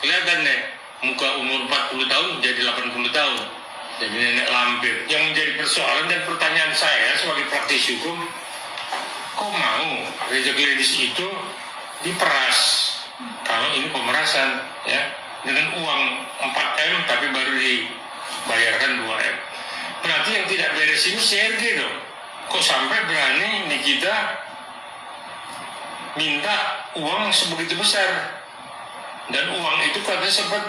kelihatan deh, muka umur 40 tahun jadi 80 tahun, jadi nenek lampir. Yang menjadi persoalan dan pertanyaan saya sebagai praktisi hukum, kok mau Reza Gladys itu diperas? Kalau ini pemerasan, ya, dengan uang 4M tapi baru dibayarkan 2M. Berarti yang tidak beres ini CRG dong. Kok sampai berani Nikita minta uang sebegitu besar? Dan uang itu katanya sempat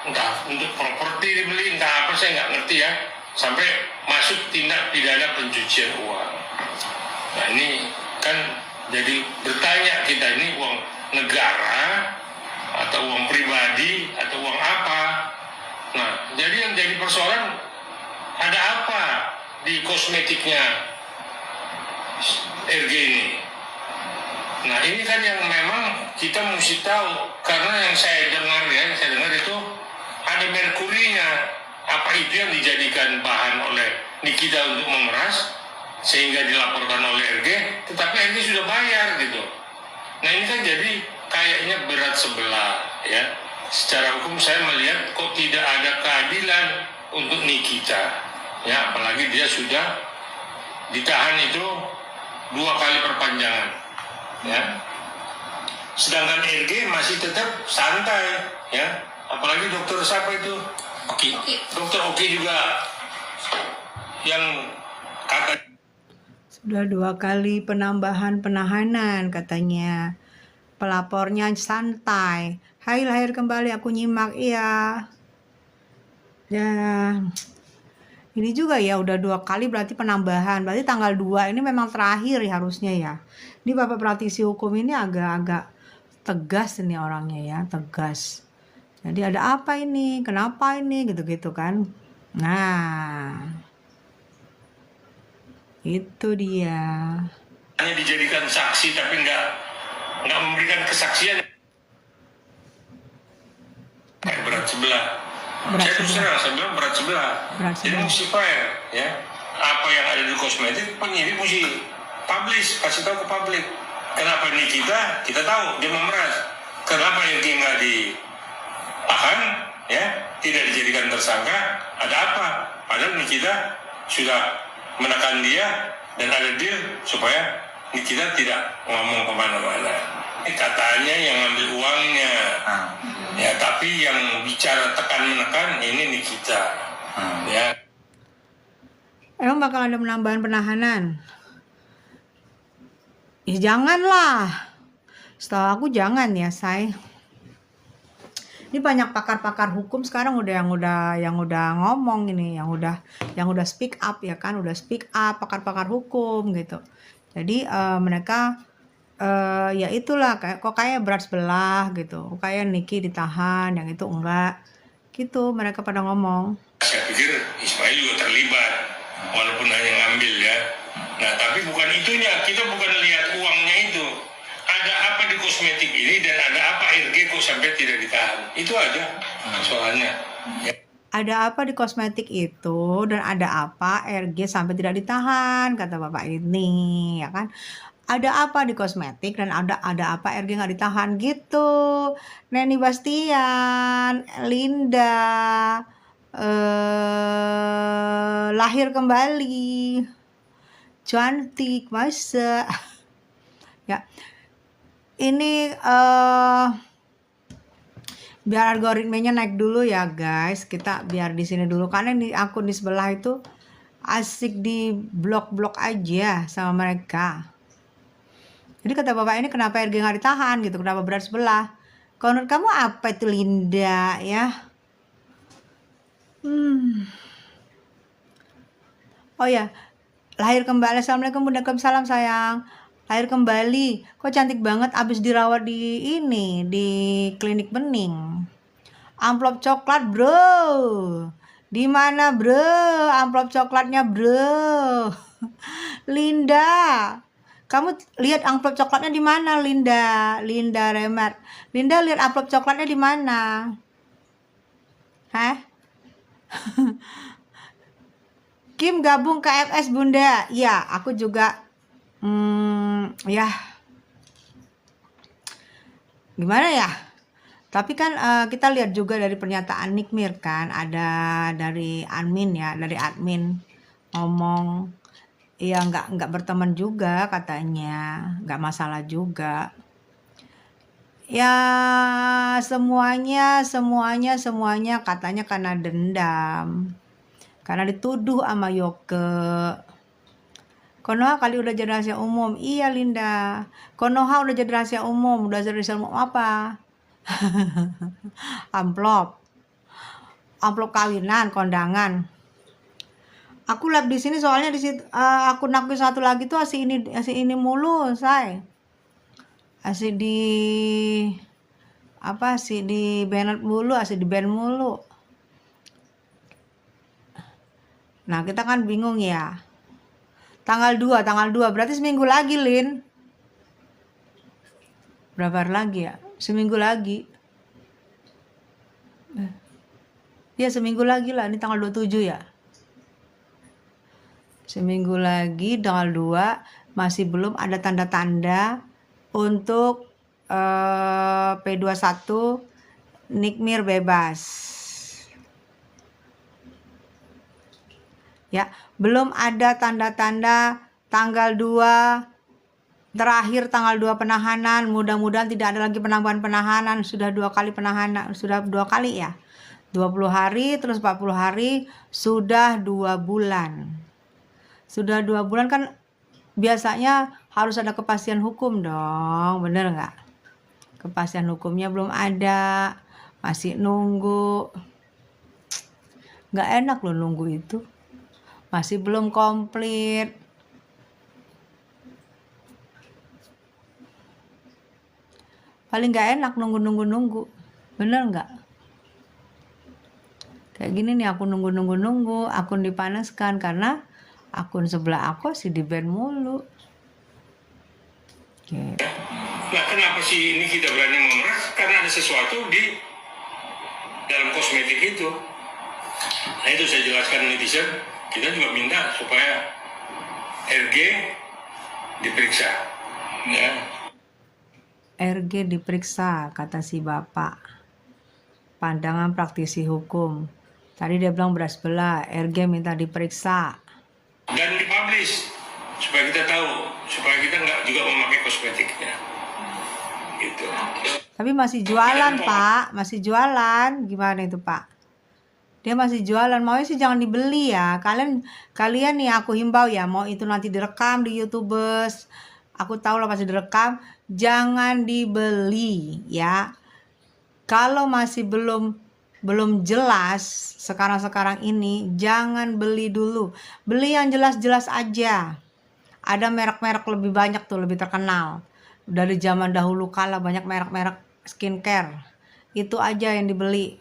entah untuk properti dibeli, entah apa, saya nggak ngerti ya. Sampai masuk tindak pidana pencucian uang. Nah ini kan jadi bertanya kita, ini uang negara atau uang pribadi atau uang apa? Nah jadi yang jadi persoalan, ada apa di kosmetiknya RG ini? Nah ini kan yang memang kita mesti tahu, karena yang saya dengar itu ada merkurinya. Apa itu yang dijadikan bahan oleh Nikita untuk memeras sehingga dilaporkan oleh RG, tetapi RG sudah bayar gitu. Nah ini kan jadi kayaknya berat sebelah ya. Secara hukum saya melihat kok tidak ada keadilan untuk Nikita ya, apalagi dia sudah ditahan itu 2 kali perpanjangan ya. Sedangkan RG masih tetap santai ya, apalagi dokter siapa itu? Oki. Dokter Oki juga yang kata sudah 2 kali penambahan penahanan katanya. Pelapornya santai. Hai, lahir kembali aku nyimak, iya. Ya. Ini juga ya udah 2 kali berarti penambahan. Berarti tanggal 2 ini memang terakhir ya harusnya ya. Ini Bapak praktisi hukum ini agak-agak tegas ini orangnya ya, tegas. Jadi ada apa ini? Kenapa ini? Gitu-gitu kan. Nah, itu dia. hanya dijadikan saksi tapi nggak memberikan kesaksian. Berat sebelah. Saya bilang berat sebelah. Jadi mesti fair ya. Apa yang ada di kosmetik penyidik mesti publish, kasih tahu ke publik. Kenapa ini kita tahu dia memeras. Kenapa yang nggak ditahan ya, tidak dijadikan tersangka, ada apa? Padahal Nikita sudah menekan dia dan ada deal supaya Nikita tidak ngomong kemana-mana. Katanya yang ambil uangnya, ya tapi yang bicara tekan-menekan ini Nikita. Ya. Emang bakal ada penambahan penahanan? Ya janganlah. Setahu aku jangan ya, say. Ini banyak pakar-pakar hukum sekarang yang udah ngomong ini, yang udah speak up ya kan, udah speak up pakar-pakar hukum gitu. Jadi mereka ya itulah kayak berat sebelah gitu. Kayak Niki ditahan, yang itu enggak. Gitu mereka pada ngomong. Saya pikir Ismail juga terlibat walaupun hanya ngambil ya. Nah, tapi bukan itunya. Kita bukan lihat uangnya itu. Ada apa di kosmetik ini dan ada apa RG kok sampai tidak ditahan. Itu aja soalnya. Ya. Ada apa di kosmetik itu dan ada apa RG sampai tidak ditahan, kata Bapak ini, ya kan? Ada apa di kosmetik dan ada apa RG nggak ditahan gitu. Neni Bastian, Linda, lahir kembali, cantik, masa. Ya, ini biar algoritmenya naik dulu ya guys, kita biar di sini dulu karena di akun di sebelah itu asik di blok aja sama mereka. Jadi kata Bapak ini kenapa RG nggak ditahan gitu, kenapa berat sebelah? Kalau menurut kamu apa itu Linda ya? Oh ya, lahir kembali. Assalamualaikum, waalaikumsalam sayang. Lahir kembali. Kok cantik banget abis dirawat di klinik bening. Amplop coklat, bro. Di mana, bro? Amplop coklatnya, bro. Linda. Kamu lihat amplop coklatnya di mana, Linda? Linda Remer. Linda lihat amplop coklatnya di mana? Hah? Kim gabung ke FS Bunda. Ya, aku juga ya. Gimana ya? Tapi kan kita lihat juga dari pernyataan Nikmir kan, ada dari admin ya, dari admin ngomong, ya nggak berteman juga katanya, nggak masalah juga. Ya semuanya katanya karena dendam, karena dituduh sama Yoke. Konoha kali udah jadi rahasia umum. Iya Linda, Konoha udah jadi rahasia umum. Udah jadi rahasia umum apa? Amplop kawinan, kondangan. Aku live di sini soalnya di situ akun aku satu lagi tuh asik ini mulu, say. Asik di apa sih di banned mulu, asik di ban mulu. Nah, kita kan bingung ya. Tanggal 2 berarti seminggu lagi, Lin. Berapa hari lagi ya? Seminggu lagi. Ya seminggu lagi lah, ini tanggal 27 ya. Seminggu lagi tanggal 2 masih belum ada tanda-tanda untuk P21 Nikmir bebas. Ya, belum ada tanda-tanda tanggal 2 terakhir tanggal 2 penahanan. Mudah-mudahan tidak ada lagi penambahan penahanan. Sudah 2 kali penahanan, sudah 2 kali ya. 20 hari terus 40 hari, sudah 2 bulan. Sudah 2 bulan kan biasanya harus ada kepastian hukum dong, bener nggak? Kepastian hukumnya belum ada, masih nunggu. Nggak enak loh nunggu itu. Masih belum komplit. Paling nggak enak nunggu. Bener nggak? Kayak gini nih aku nunggu, akun dipanaskan karena akun sebelah aku sih di ban mulu. Gitu. Nah, kenapa sih ini kita berani memeras? Karena ada sesuatu di dalam kosmetik itu. Nah, itu saya jelaskan netizen. Kita juga minta supaya RG diperiksa. Ya. RG diperiksa, kata si bapak. Pandangan praktisi hukum. Tadi dia bilang beras belah, RG minta diperiksa. Dan dipublish supaya kita tahu, supaya kita nggak juga memakai kosmetiknya. Gitu. Tapi masih jualan, Pak. Masih jualan. Gimana itu, Pak? Dia masih jualan. Maunya sih jangan dibeli ya. Kalian nih aku himbau ya, mau itu nanti direkam di YouTubers. Aku tahu lah pasti direkam. Jangan dibeli ya. Kalau masih belum jelas sekarang ini, jangan beli dulu. Beli yang jelas-jelas aja. Ada merek-merek lebih banyak tuh, lebih terkenal. Dari zaman dahulu kala banyak merek-merek skincare. Itu aja yang dibeli.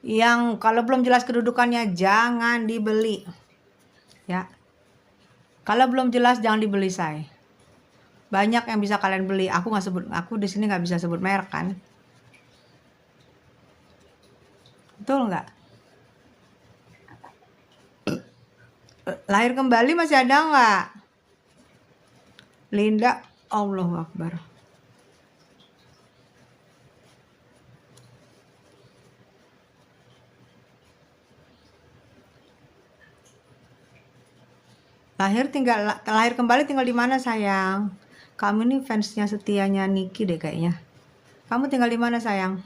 Yang kalau belum jelas kedudukannya jangan dibeli. Ya. Kalau belum jelas jangan dibeli, say. Banyak yang bisa kalian beli. Aku di sini nggak bisa sebut merek kan. Betul nggak? Lahir kembali masih ada nggak? Linda, Allahu Akbar. Lahir kembali tinggal di mana sayang? Kamu nih fansnya setianya Niki deh kayaknya. Kamu tinggal di mana sayang?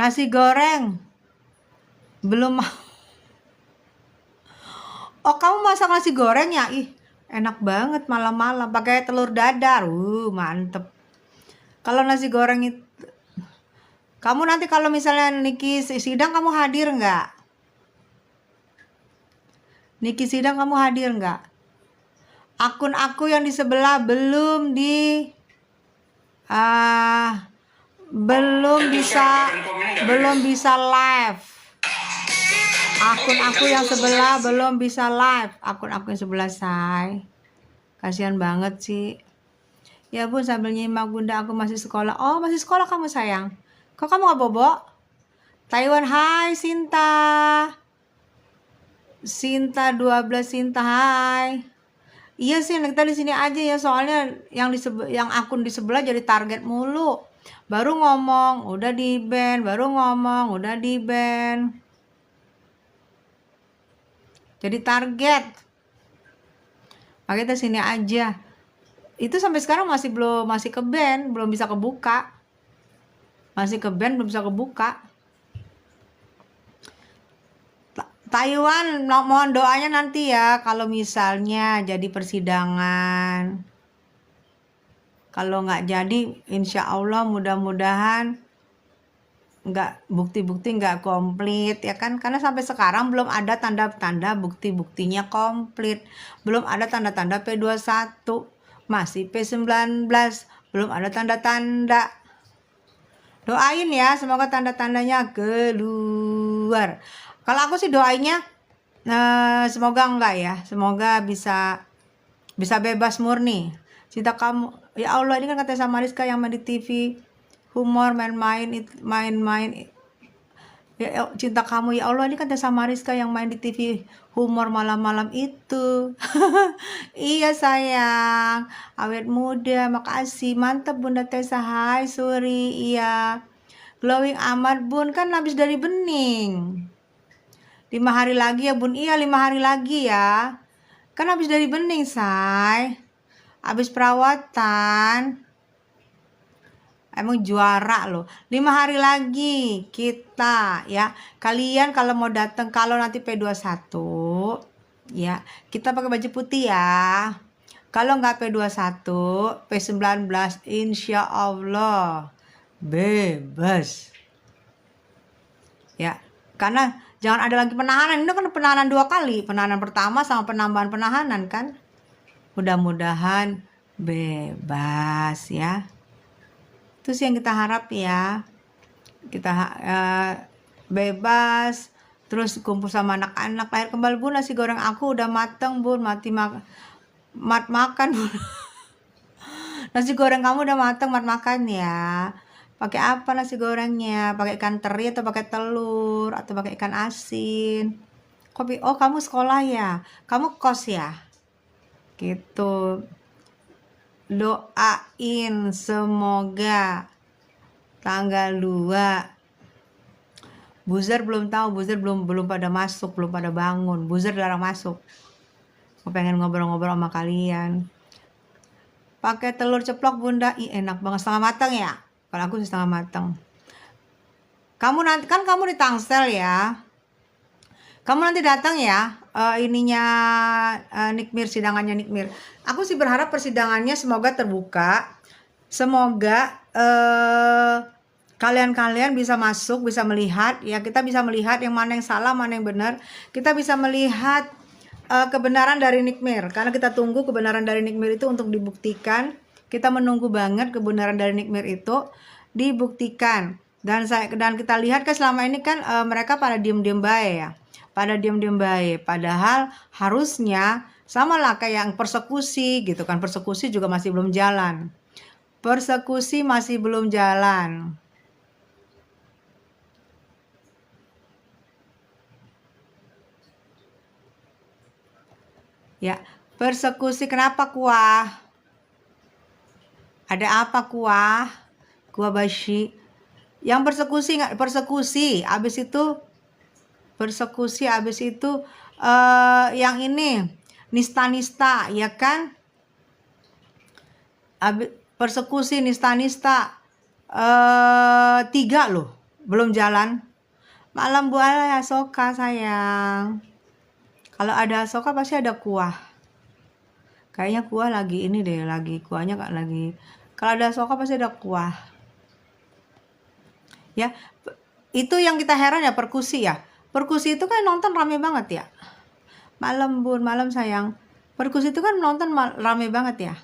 Nasi goreng. Belum mau. Oh, kamu masak nasi goreng ya? Ih, enak banget malam-malam pakai telur dadar. Mantep. Kalau nasi goreng itu kamu nanti kalau misalnya Niki sidang kamu hadir nggak? Niki sidang kamu hadir nggak? Akun aku yang di sebelah belum bisa live. Akun aku yang sebelah belum bisa live. Akun aku yang sebelah, say. Kasihan banget sih. Ya Bun, sambil nyimak Bunda, aku masih sekolah. Oh, masih sekolah kamu sayang. Kok kamu gak bobo? Taiwan, hai Sinta 12, Sinta, hai. Iya sih, kita di sini aja ya, soalnya yang akun di sebelah jadi target mulu. Baru ngomong, udah di-ban, baru ngomong, udah di-ban. Jadi target. Makanya kita sini aja. Itu sampai sekarang masih ke-ban, belum bisa kebuka. Masih ke-ban, belum bisa kebuka. Taiwan, mohon doanya nanti ya kalau misalnya jadi persidangan. Kalau nggak jadi, insya Allah mudah-mudahan bukti-bukti nggak komplit ya kan, karena sampai sekarang belum ada tanda-tanda bukti-buktinya komplit, belum ada tanda-tanda P21, masih P19, belum ada tanda-tanda. Doain ya, semoga tanda-tandanya keluar. Kalau aku sih doainya semoga enggak ya, semoga bisa bebas murni. Cinta kamu, ya Allah, ini kan kata sama Rizka yang main di TV, humor, main-main, ya cinta kamu, ya Allah, ini kan sama Rizka yang main di TV humor malam-malam itu. Iya sayang, awet muda, makasih, mantap Bunda Tessa, hai Suri, iya, glowing amat Bun, kan habis dari bening. 5 hari lagi ya Bun, iya 5 hari lagi ya, kan habis dari bening say, habis perawatan. Emang juara loh. 5 hari lagi kita ya. Kalian kalau mau datang, kalau nanti P21 ya, kita pakai baju putih ya. Kalau nggak P21, P19 insya Allah bebas. Ya, karena jangan ada lagi penahanan. Ini kan penahanan 2 kali. Penahanan pertama sama penambahan penahanan kan. Mudah-mudahan bebas ya. Itu sih yang kita harap ya. Kita bebas, terus kumpul sama anak-anak. Lahir kembali Bun, nasi goreng aku udah mateng Bun, makan Bun. Nasi goreng kamu udah mateng, makan ya. Pakai apa nasi gorengnya? Pakai ikan teri atau pakai telur atau pakai ikan asin? Kopi. Oh, kamu sekolah ya? Kamu kos ya? Gitu. Doain semoga tanggal 2. Buzzer belum tahu, buzzer belum pada masuk, belum pada bangun. Buzzer dilarang masuk. Aku pengen ngobrol-ngobrol sama kalian. Pakai telur ceplok Bunda, enak banget, setengah matang ya. Kalau aku setengah matang. Kamu nanti kan kamu di Tangsel ya. Kamu nanti datang ya, Nikmir, sidangannya Nikmir. Aku sih berharap persidangannya semoga terbuka. Semoga kalian bisa masuk, bisa melihat ya, kita bisa melihat yang mana yang salah, mana yang benar. Kita bisa melihat kebenaran dari Nikmir, karena kita tunggu kebenaran dari Nikmir itu untuk dibuktikan. Kita menunggu banget kebenaran dari Nikmir itu dibuktikan. Dan kita lihat kan selama ini kan mereka pada diem-diem baik ya. Pada diem-diem baik. Padahal harusnya sama lah kayak yang persekusi gitu kan. Persekusi juga masih belum jalan. Persekusi masih belum jalan. Ya, persekusi kenapa kuah? Ada apa kuah? Kuah Bashi. Yang persekusi, habis itu yang ini nista-nista ya kan? Persekusi nista-nista 3 loh, belum jalan. Malam buah Asoka sayang. Kalau ada Asoka pasti ada kuah. Kayaknya kuah lagi ini deh, lagi kuahnya kak lagi. Kalau ada Asoka pasti ada kuah. Ya, itu yang kita heran ya, perkusi ya. Perkusi itu kan nonton rame banget ya. Malam Bun, malam sayang. Perkusi itu kan nonton rame banget ya.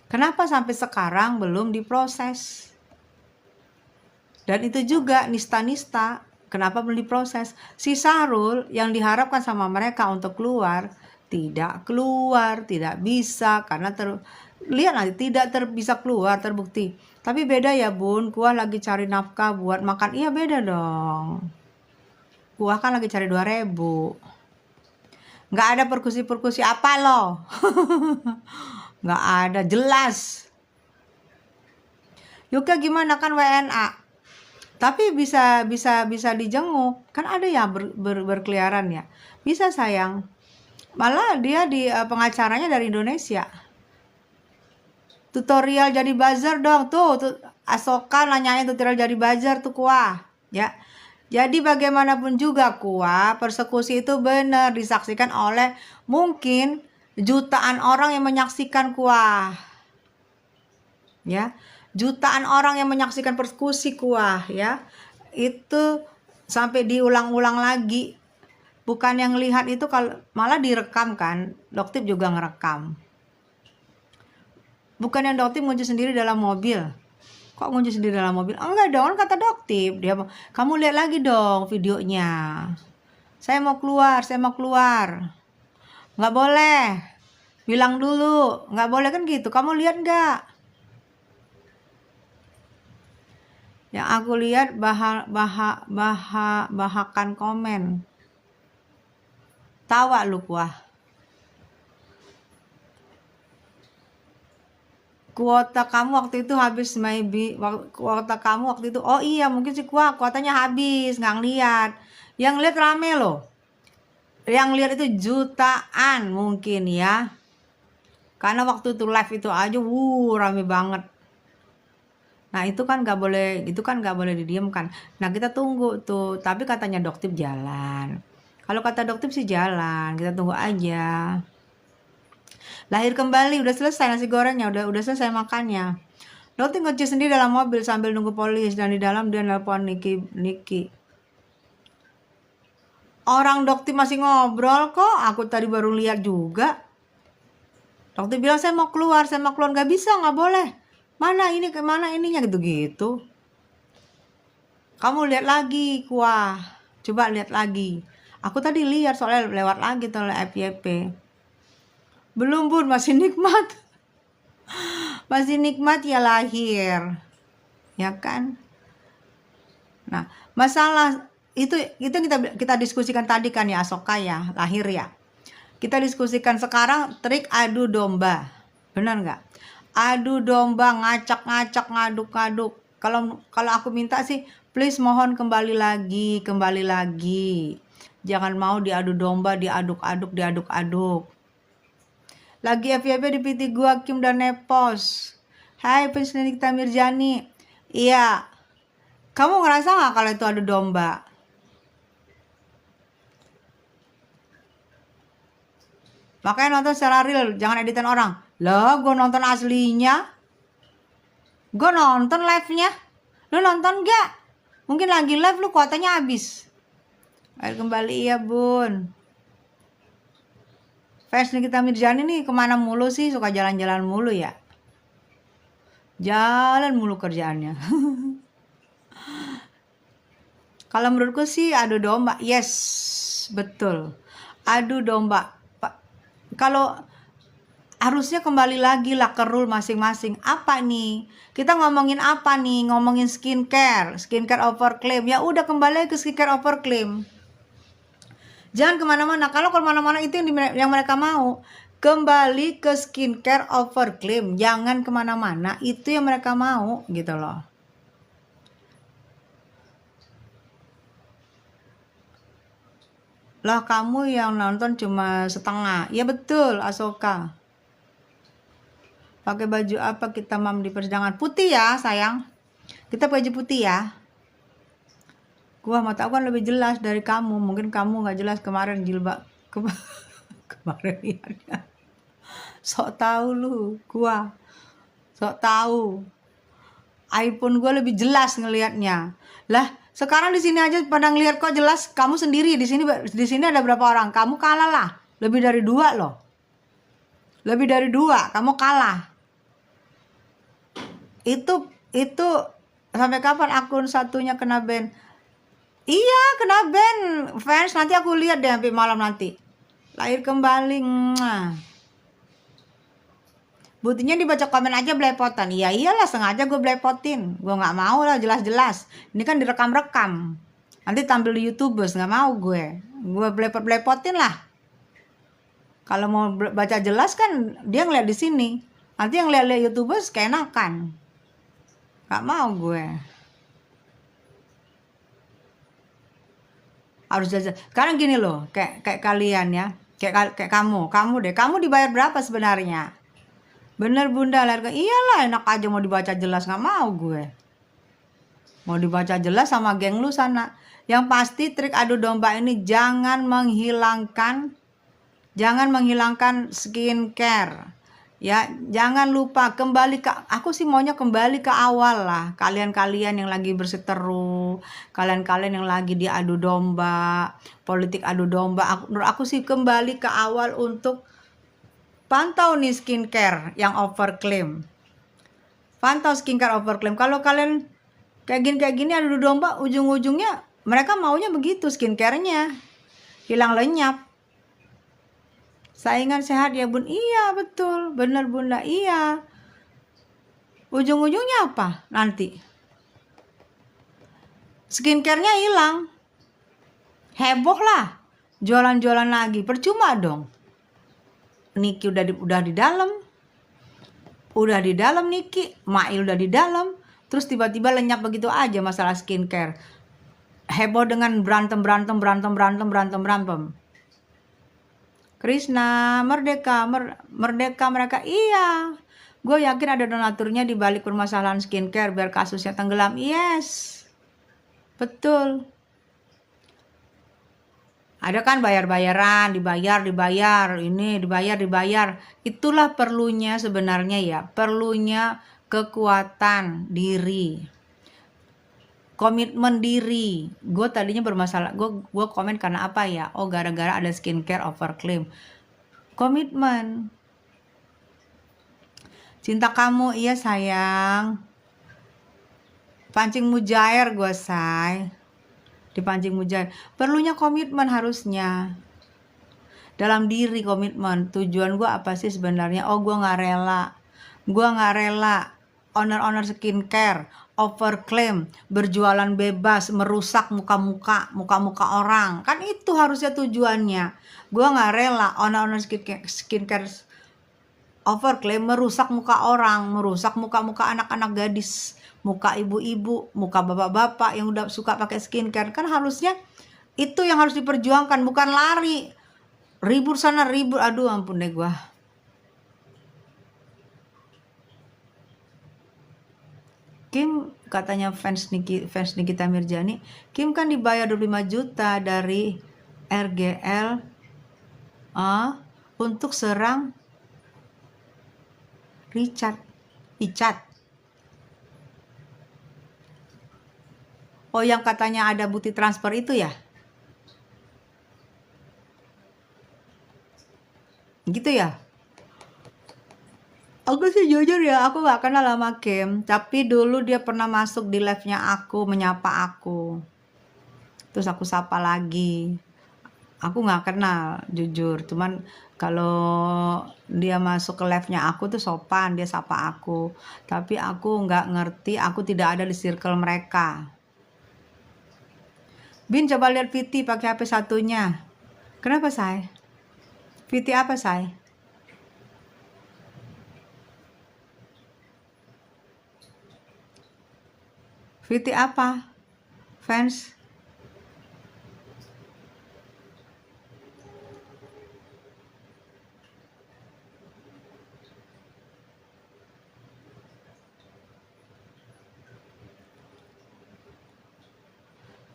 Kenapa sampai sekarang belum diproses? Dan itu juga nista-nista, kenapa belum diproses? Si Sahrul yang diharapkan sama mereka untuk keluar, tidak keluar, tidak bisa, karena lihat nanti tidak bisa keluar, terbukti. Tapi beda ya Bun, kuah lagi cari nafkah buat makan, iya beda dong. Kuah kan lagi cari 2.000. Nggak ada perkusi apa loh. Nggak ada, jelas. Yuka gimana kan WNA? Tapi bisa dijenguk. Kan ada ya berkeliaran ya. Bisa sayang. Malah dia di pengacaranya dari Indonesia. Tutorial jadi buzzer dong tuh Asoka nanyain tutorial jadi buzzer tuh kuah ya. Jadi bagaimanapun juga kuah, persekusi itu benar disaksikan oleh mungkin jutaan orang yang menyaksikan kuah ya, jutaan orang yang menyaksikan persekusi kuah ya, itu sampai diulang-ulang lagi. Bukan yang lihat itu, kalau malah direkam kan, Doktip juga ngerekam. Bukan yang Doktip ngunci sendiri dalam mobil. Kok ngunci sendiri dalam mobil? Enggak dong, kata Doktip. Dia, kamu lihat lagi dong videonya. Saya mau keluar. Nggak boleh. Bilang dulu. Nggak boleh kan gitu. Kamu lihat nggak? Yang aku lihat bahakan komen. Tawa lu kuah. Kuota kamu waktu itu habis, maybe kuota kamu waktu itu, oh iya mungkin sih kuotanya habis, nggak ngeliat. Yang lihat rame loh, yang lihat itu jutaan mungkin ya, karena waktu itu live itu aja rame banget. Nah itu kan nggak boleh didiamkan. Nah kita tunggu tuh, tapi katanya Doktip jalan. Kalau kata Doktip sih jalan, kita tunggu aja. Lahir kembali, udah selesai nasi gorengnya, udah selesai makannya. Doktip ngunci sendiri dalam mobil sambil nunggu polis, dan di dalam dia nelpon Niki. Orang Doktip masih ngobrol kok, aku tadi baru lihat juga. Doktip bilang saya mau keluar, nggak bisa, nggak boleh. Mana ininya gitu. Kamu lihat lagi kuah, coba lihat lagi. Aku tadi lihat soalnya lewat lagi tuh oleh FYP. Belum Bun, masih nikmat. Masih nikmat ya lahir. Ya kan? Nah, masalah itu kita diskusikan tadi kan ya, Asoka ya, lahir ya. Kita diskusikan sekarang trik adu domba. Benar nggak? Adu domba, ngacak-ngacak, ngaduk-ngaduk. Kalau aku minta sih, please mohon kembali lagi. Jangan mau diadu domba, diaduk-aduk. Lagi FYP di PT gua Kim dan Nepos. Hai pensiun Nikita Mirjani. Iya. Kamu ngerasa nggak kalau itu adu domba? Makanya nonton secara real, jangan editan orang. Lah, gue nonton aslinya. Gue nonton live-nya. Lu nonton gak? Mungkin lagi live lu kuotanya habis. Ayo kembali ya Bun. Fans Nikita Mirjani nih kemana mulu sih? Suka jalan-jalan mulu ya? Jalan mulu kerjaannya. Kalau menurutku sih adu domba. Yes, betul. Adu domba. Kalau harusnya kembali lagi lah ke rule masing-masing. Apa nih? Kita ngomongin apa nih? Ngomongin skincare overclaim. Ya udah kembali ke skincare overclaim. Jangan kemana-mana. Kalau kemana-mana itu yang mereka mau. Kembali ke skincare overclaim. Jangan kemana-mana. Itu yang mereka mau gitu loh. Lah kamu yang nonton cuma setengah. Ya betul Asoka. Pakai baju apa kita mam di persidangan? Putih ya sayang. Kita pakai baju putih ya. Gua mata aku kan lebih jelas dari kamu. Mungkin kamu nggak jelas kemarin jilbab. Kemarin ya. Sok tahu lu. Gua sok tahu. iPhone gua lebih jelas ngelihatnya. Lah sekarang di sini aja pada ngelihat kok jelas. Kamu sendiri di sini ada berapa orang? Kamu kalah lah. Lebih dari 2 loh. Lebih dari 2. Kamu kalah. Itu sampai kapan akun satunya kena ban? Iya kena ban fans, nanti aku lihat deh sampai malam nanti. Lahir kembali. Buktinya dibaca komen aja belepotan. Iya iyalah sengaja gue belepotin. Gue nggak mau lah jelas-jelas. Ini kan direkam-rekam. Nanti tampil di YouTubers, nggak mau gue. Gue belepot-belepotin lah. Kalau mau baca jelas kan dia ngeliat di sini. Nanti yang lihat YouTubers keenakan. Gak mau gue. Harus jajan. Sekarang gini loh, kayak kalian ya. Kayak kamu deh. Kamu dibayar berapa sebenarnya? Bener Bunda, iyalah enak aja mau dibaca jelas, nggak mau gue. Mau dibaca jelas sama geng lu sana. Yang pasti trik adu domba ini jangan menghilangkan skincare. Ya, jangan lupa kembali ke, aku sih maunya kembali ke awal lah. Kalian-kalian yang lagi berseteru, kalian-kalian yang lagi diadu domba, politik adu domba. Menurut aku sih kembali ke awal untuk pantau nih skincare yang overclaim. Pantau skincare overclaim. Kalau kalian kayak gini adu domba, ujung-ujungnya mereka maunya begitu skincare-nya. Hilang lenyap. Saingan sehat ya Bun? Iya betul, bener Bunda, iya. Ujung-ujungnya apa nanti? Skincare-nya hilang. Heboh lah, jualan-jualan lagi, percuma dong. Niki udah di dalam Niki, Mail udah di dalam, terus tiba-tiba lenyap begitu aja masalah skincare. Heboh dengan berantem. Krishna, merdeka mereka, iya. Gue yakin ada donaturnya di balik permasalahan skincare biar kasusnya tenggelam. Yes, betul. Ada kan bayar-bayaran, dibayar, ini dibayar. Itulah perlunya sebenarnya ya, perlunya kekuatan diri. Komitmen diri. Gue tadinya bermasalah, gue komen karena apa ya? Oh, gara-gara ada skincare overclaim. Komitmen. Cinta kamu, iya sayang. Pancing mujair gue say. Dipancing mujair. Perlunya komitmen harusnya. Dalam diri komitmen. Tujuan gue apa sih sebenarnya? Oh, gue nggak rela. Owner skincare overclaim, berjualan bebas, merusak muka-muka orang. Kan itu harusnya tujuannya. Gue nggak rela owner skincare overclaim merusak muka orang, merusak muka anak-anak gadis, muka ibu-ibu, muka bapak-bapak yang udah suka pakai skincare. Kan harusnya itu yang harus diperjuangkan, bukan lari ribut sana ribut. Aduh ampun deh gue. Kim katanya fans Nikita Mirjani, Kim kan dibayar 25 juta dari RGL untuk serang Icat. Oh, yang katanya ada bukti transfer itu ya? Gitu ya? Aku sih jujur ya, aku gak kenal sama Kim. Tapi dulu dia pernah masuk di live-nya aku, menyapa aku. Terus aku sapa lagi. Aku gak kenal, jujur. Cuman kalau dia masuk ke live-nya aku tuh sopan, dia sapa aku. Tapi aku gak ngerti, aku tidak ada di circle mereka. Bin, coba lihat Viti pakai HP satunya. Kenapa, Say? Viti apa, Say? Viti apa? Fans?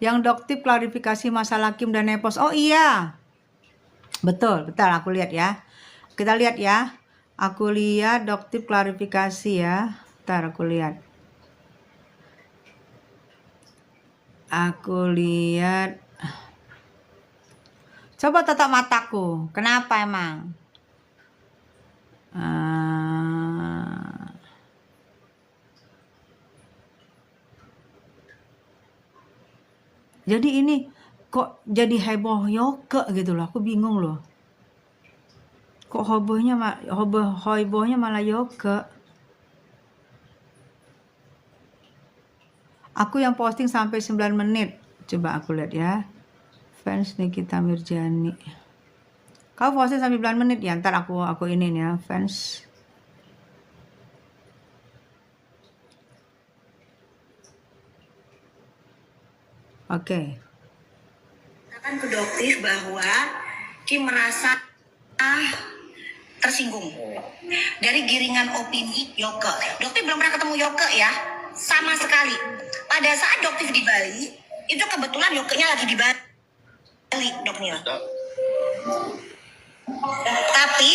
Yang Doktip klarifikasi masalah Kim dan Nepos. Oh iya. Betul, aku lihat ya. Kita lihat ya. Aku lihat Doktip klarifikasi ya. Ntar aku lihat. Coba tatap mataku. Kenapa emang? Jadi ini kok jadi heboh yoke gitu loh. Aku bingung loh. Kok hebohnya malah yoke. Aku yang posting sampai 9 menit. Coba aku lihat ya. Fans Nikita Mirjani. Kau pause sampai 9 menit ya, ntar aku ini ya, fans. Oke. Katakan produktif bahwa Kim merasa tersinggung dari giringan opini Yoke. Doktif belum pernah ketemu Yoke ya, sama sekali. Pada saat Doktif di Bali, itu kebetulan Yoke-nya lagi di Bali, Dok Nil. Tapi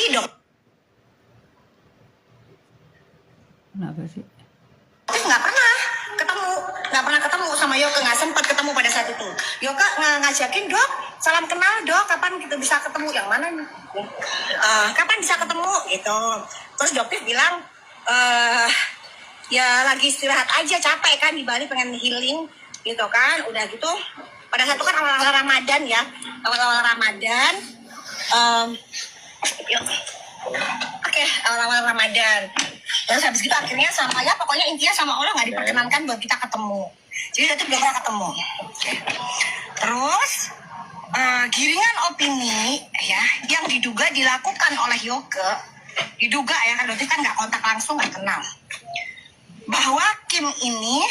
Kenapa sih? Doktif nggak pernah ketemu sama Yoke, nggak sempat ketemu pada saat itu. Yoke ngajakin, Dok, salam kenal Dok, kapan kita bisa ketemu, yang mana nih? Kapan bisa ketemu gitu. Terus Doktif bilang ya lagi istirahat aja, capek kan di Bali, pengen healing gitu kan. Udah gitu pada saat itu kan awal-awal Ramadan ya, awal-awal Ramadan. Oke, awal-awal Ramadan. Terus habis itu akhirnya sama ya, pokoknya intinya sama Allah nggak diperkenankan buat kita ketemu. Jadi itu belum pernah ketemu. Oke. Terus giringan opini ya yang diduga dilakukan oleh Yoke, diduga ya, kan Doktif kan nggak kontak langsung, nggak kenal, bahwa Kim ini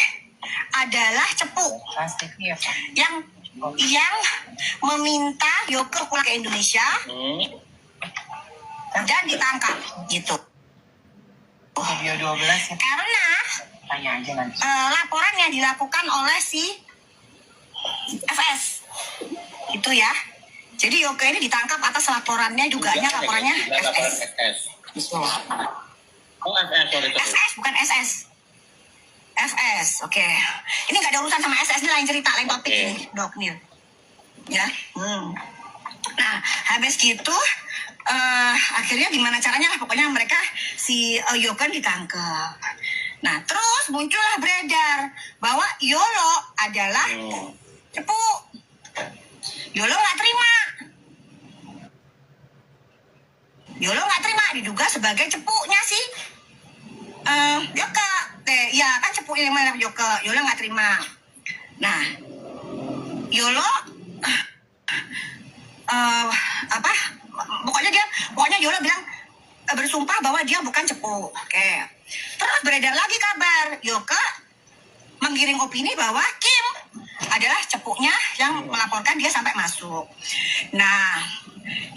adalah cepu yang meminta Yoke pulang ke Indonesia dan ditangkap gitu. Video 12 ya. Karena Tanya aja nanti. laporan yang dilakukan oleh si FS itu ya. Jadi Yoke ini ditangkap atas laporannya, dugaannya laporannya FS. Oh, FS, sorry. FS bukan SS. FS, oke. Ini nggak ada urusan sama SS, ini lain cerita, lain topik ini, Dok Nil. Ya. Nah, habis gitu akhirnya gimana caranya lah, pokoknya mereka si Yoke ditangkap. Nah, terus muncullah beredar bahwa Yolo adalah cepu. Yolo nggak terima. Yolo nggak terima, diduga sebagai cepunya si Yoke. Ya kan cepu yang mana Yoke. Yolo nggak terima. Nah, Yolo pokoknya Yolo bilang bersumpah bahwa dia bukan cepu. Oke. Terus beredar lagi kabar Yoke menggiring opini bahwa Kim adalah cepunya yang melaporkan dia sampai masuk. Nah,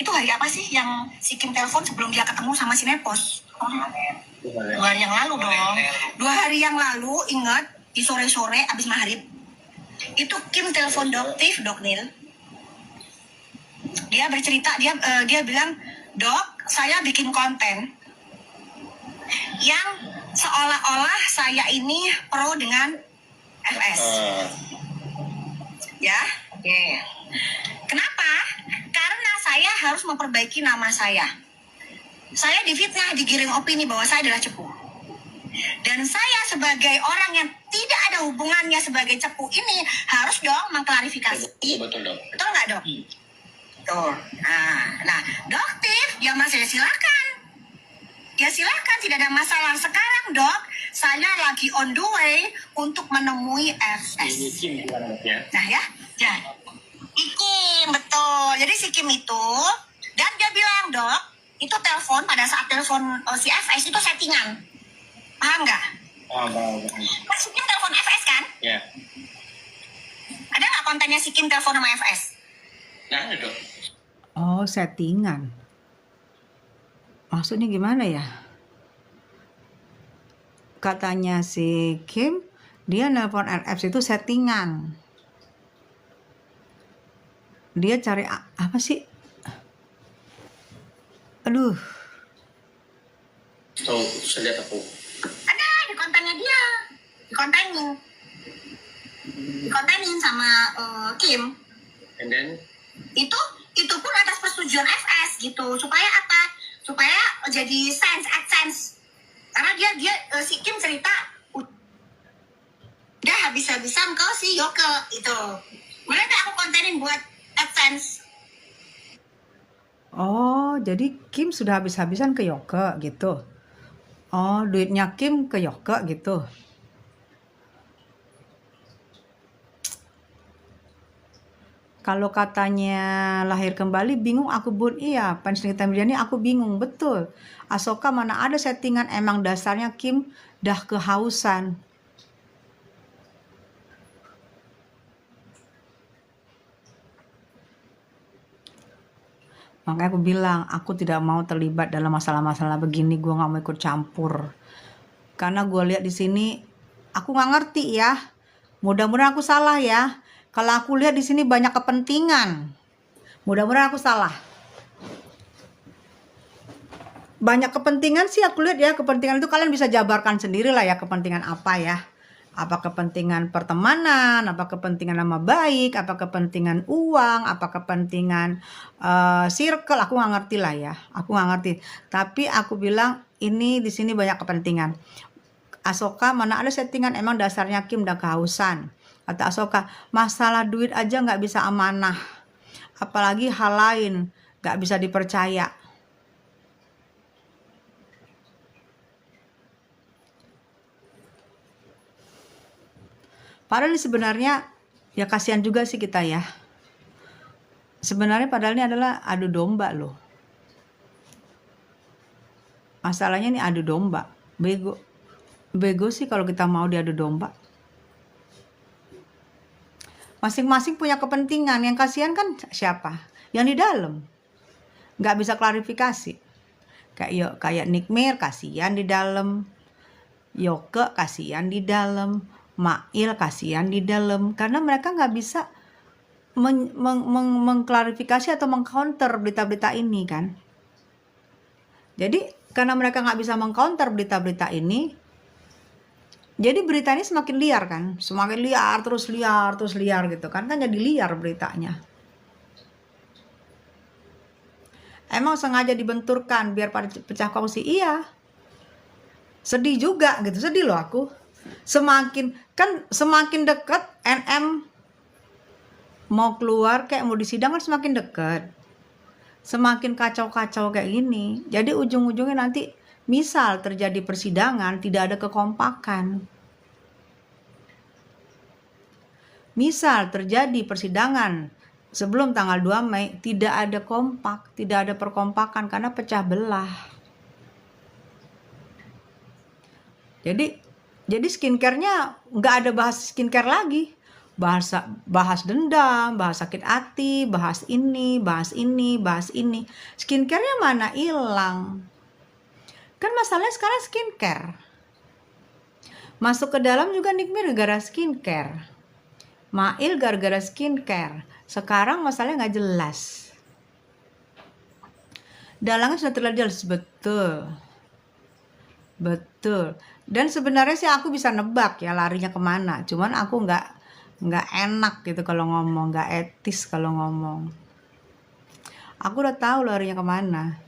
itu hari apa sih yang si Kim telepon sebelum dia ketemu sama si Nepos? 2 hari yang lalu dong. 2 hari yang lalu, ingat, di sore-sore abis maghrib. Itu Kim telepon Doktif, Dok Nil. Dia bercerita, dia bilang, Dok, saya bikin konten yang seolah-olah saya ini pro dengan FS. Ya, oke. Kenapa? Karena saya harus memperbaiki nama saya. Saya difitnah, digiring opini bahwa saya adalah cepu. Dan saya sebagai orang yang tidak ada hubungannya sebagai cepu ini harus dong mengklarifikasi. Betul dong. Betul nggak, Dok? Tuh. Nah, Doktif, ya Mas, ya silakan. Ya silakan, tidak ada masalah. Sekarang, Dok, saya lagi on the way untuk menemui FS. Nah ya, Kim, betul. Jadi si Kim itu, dan dia bilang, Dok, itu telepon, pada saat telepon si FS itu settingan. Paham nggak? Mas, si Kim telepon FS kan? Ya. Ada nggak kontennya si Kim telepon sama FS? Nah, ada dong. Oh, settingan. Maksudnya gimana ya? Katanya si Kim, dia nelpon RF itu settingan. Dia cari apa sih? Aduh. Tahu, saya lihat aku. Ada di kontennya dia, dikontenin sama Kim. And then? Itu pun atas persetujuan FS gitu. Supaya apa? Supaya jadi AdSense. Karena dia si Kim cerita udah habis-habisan ke si Yoke itu. Boleh nggak aku kontenin buat AdSense? Oh, jadi Kim sudah habis-habisan ke Yoke gitu. Oh, duitnya Kim ke Yoke gitu. Kalau katanya lahir kembali, bingung aku Bun. Iya, fans Nikita Mirzani aku bingung, betul. Asoka mana ada settingan, emang dasarnya Kim dah kehausan. Makanya aku bilang, aku tidak mau terlibat dalam masalah-masalah begini, gue nggak mau ikut campur. Karena gue lihat di sini, aku nggak ngerti ya. Mudah-mudahan aku salah ya. Kalau aku lihat di sini banyak kepentingan. Mudah-mudahan aku salah. Banyak kepentingan sih aku lihat ya. Kepentingan itu kalian bisa jabarkan sendiri lah ya, kepentingan apa ya. Apa kepentingan pertemanan, apa kepentingan nama baik, apa kepentingan uang, apa kepentingan circle, aku nggak ngerti lah ya. Aku nggak ngerti. Tapi aku bilang ini di sini banyak kepentingan. Asoka mana ada settingan, emang dasarnya Kim udah kehausan. Kata Asoka, masalah duit aja nggak bisa amanah. Apalagi hal lain nggak bisa dipercaya. Padahal ini sebenarnya ya kasihan juga sih kita ya. Sebenarnya padahal ini adalah adu domba loh. Masalahnya ini adu domba. Bego sih kalau kita mau diadu domba. Masing-masing punya kepentingan. Yang kasihan kan siapa? Yang di dalam. Nggak bisa klarifikasi. Kayak Nick Mir kasihan di dalam. Yoke kasihan di dalam. Mail kasihan di dalam. Karena mereka nggak bisa mengklarifikasi atau mengcounter berita-berita ini kan. Jadi karena mereka nggak bisa mengcounter berita-berita ini, jadi berita ini semakin liar kan, semakin liar terus liar gitu kan jadi liar beritanya. Emang sengaja dibenturkan biar pada pecah kongsi, iya. Sedih juga gitu, sedih loh aku. Semakin dekat NM mau keluar kayak mau disidang kan semakin dekat. Semakin kacau-kacau kayak gini. Jadi ujung-ujungnya nanti misal terjadi persidangan tidak ada kekompakan. Misal terjadi persidangan sebelum tanggal 2 Mei tidak ada kompak, tidak ada perkompakan karena pecah belah. Jadi skincare-nya nggak ada bahas skincare lagi. Bahas dendam, bahas sakit hati, bahas ini. Skincare-nya mana hilang. Kan masalahnya sekarang skincare. Masuk ke dalam juga Nick Mir gara-gara skincare. Mail gara-gara skincare. Sekarang masalahnya nggak jelas. Dalangnya sudah terlihat jelas, betul. Dan sebenarnya sih aku bisa nebak ya larinya kemana. Cuman aku nggak enak gitu kalau ngomong, nggak etis kalau ngomong. Aku udah tahu larinya kemana.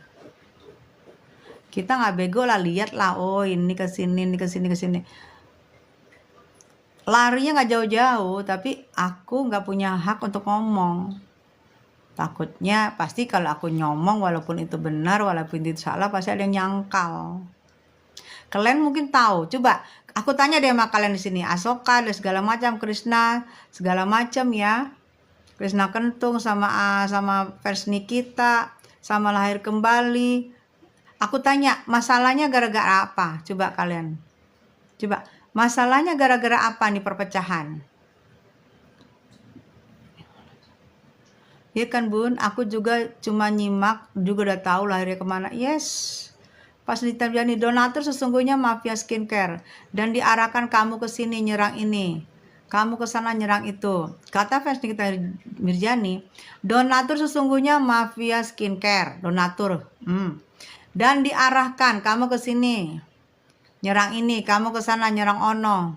Kita nggak bego lah, lihat lah, oh ini kesini. Larinya nggak jauh-jauh, tapi aku nggak punya hak untuk ngomong. Takutnya pasti kalau aku nyomong, walaupun itu benar, walaupun itu salah, pasti ada yang nyangkal. Kalian mungkin tahu, coba aku tanya deh sama kalian di sini, Asoka dan segala macam, Krishna segala macam ya, Krishna Kentung sama vers Nikita sama lahir kembali. Aku tanya, masalahnya gara-gara apa? Coba kalian, masalahnya gara-gara apa nih perpecahan? Ya kan Bun, aku juga cuma nyimak, juga udah tahu lahirnya kemana. Yes. Pas ditanya donatur sesungguhnya mafia skincare dan diarahkan kamu ke sini nyerang ini, kamu ke sana nyerang itu. Kata fans Nikita Mirzani, donatur sesungguhnya mafia skincare, donatur. Dan diarahkan kamu ke sini nyerang ini, kamu ke sana nyerang ono.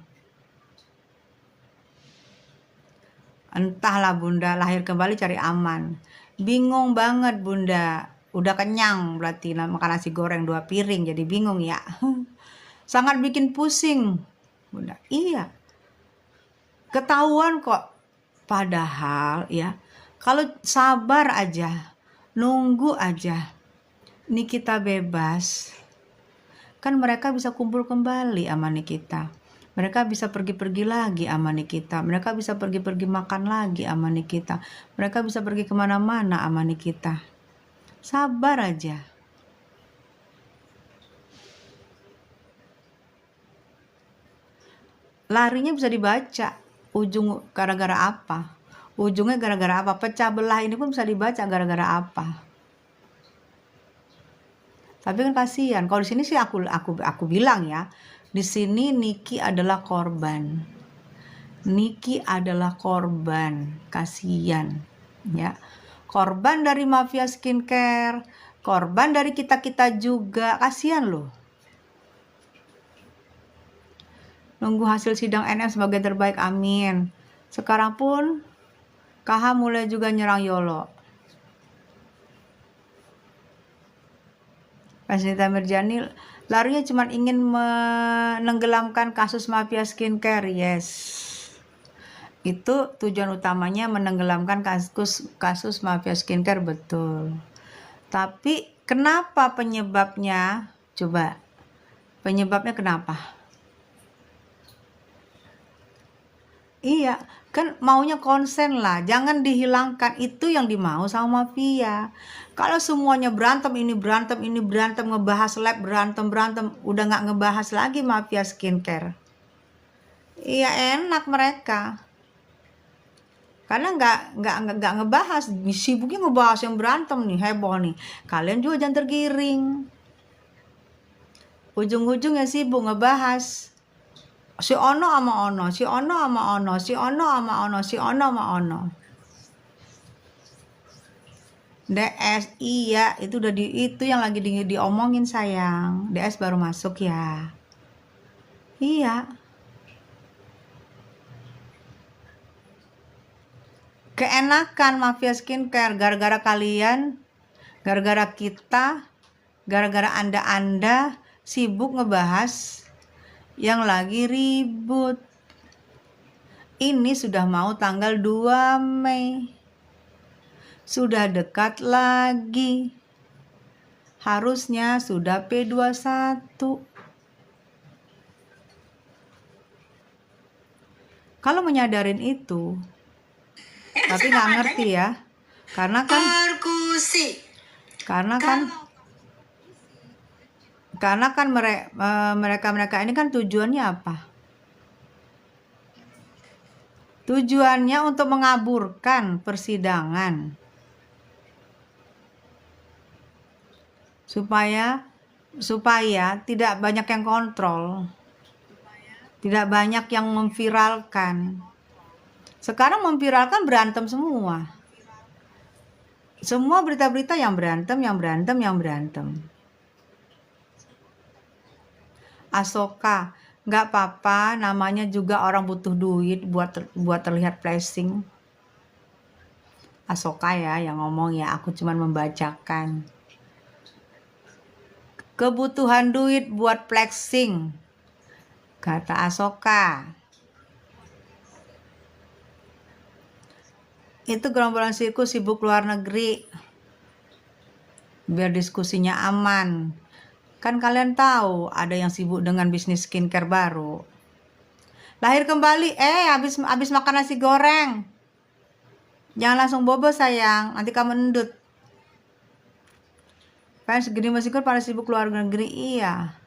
Entahlah Bunda, lahir kembali cari aman. Bingung banget Bunda. Udah kenyang berarti makan nasi goreng 2 piring jadi bingung ya. Sangat bikin pusing Bunda. Iya. Ketahuan kok. Padahal ya, kalau sabar aja, nunggu aja, Nikita bebas, kan mereka bisa kumpul kembali sama Nikita. Mereka bisa pergi-pergi lagi sama Nikita. Mereka bisa pergi-pergi makan lagi sama Nikita. Mereka bisa pergi kemana-mana sama Nikita. Sabar aja. Larinya bisa dibaca. Ujung gara-gara apa? Ujungnya gara-gara apa? Pecah belah ini pun bisa dibaca gara-gara apa? Tapi kan kasihan. Kalau di sini sih aku bilang ya, di sini Niki adalah korban. Niki adalah korban, kasihan ya. Korban dari mafia skincare, korban dari kita-kita juga, kasihan loh. Nunggu hasil sidang NM sebagai terbaik, amin. Sekarang pun KH mulai juga nyerang Yolo. Presiden Mirjani larinya cuma ingin menenggelamkan kasus mafia skincare, yes. Itu tujuan utamanya, menenggelamkan kasus mafia skincare, betul. Tapi kenapa penyebabnya? Coba, penyebabnya kenapa? Iya, kan maunya konsen lah, jangan dihilangkan, itu yang dimau sama mafia. Kalau semuanya berantem, ini berantem, ngebahas lab, berantem, udah nggak ngebahas lagi mafia skincare. Iya, enak mereka. Karena nggak ngebahas, sibuknya ngebahas yang berantem nih, heboh nih. Kalian juga jangan tergiring. Ujung-ujungnya sibuk ngebahas si ono sama ono, si ono sama ono, si ono sama ono, si ono sama ono. DS, iya, itu udah itu yang lagi diomongin sayang. DS baru masuk ya. Iya. Keenakan mafia skincare gara-gara kalian, gara-gara kita, gara-gara Anda sibuk ngebahas yang lagi ribut. Ini sudah mau tanggal 2 Mei. Sudah dekat lagi. Harusnya sudah P21. Kalau menyadarin itu, tapi nggak ngerti ya. Karena kan mereka ini kan tujuannya apa? Tujuannya untuk mengaburkan persidangan. Supaya tidak banyak yang kontrol. Tidak banyak yang memviralkan. Sekarang memviralkan berantem semua. Semua berita-berita yang berantem. Asoka, nggak apa-apa, namanya juga orang butuh duit buat terlihat flashing. Asoka ya yang ngomong ya, aku cuma membacakan. Kebutuhan duit buat flexing, kata Asoka. Itu gerombolan sirkus sibuk luar negeri biar diskusinya aman. Kan kalian tahu ada yang sibuk dengan bisnis skincare baru. Lahir kembali, habis makan nasi goreng. Jangan langsung bobo sayang, nanti kamu endut. Fans segini meskipun pada sibuk luar negeri, iya.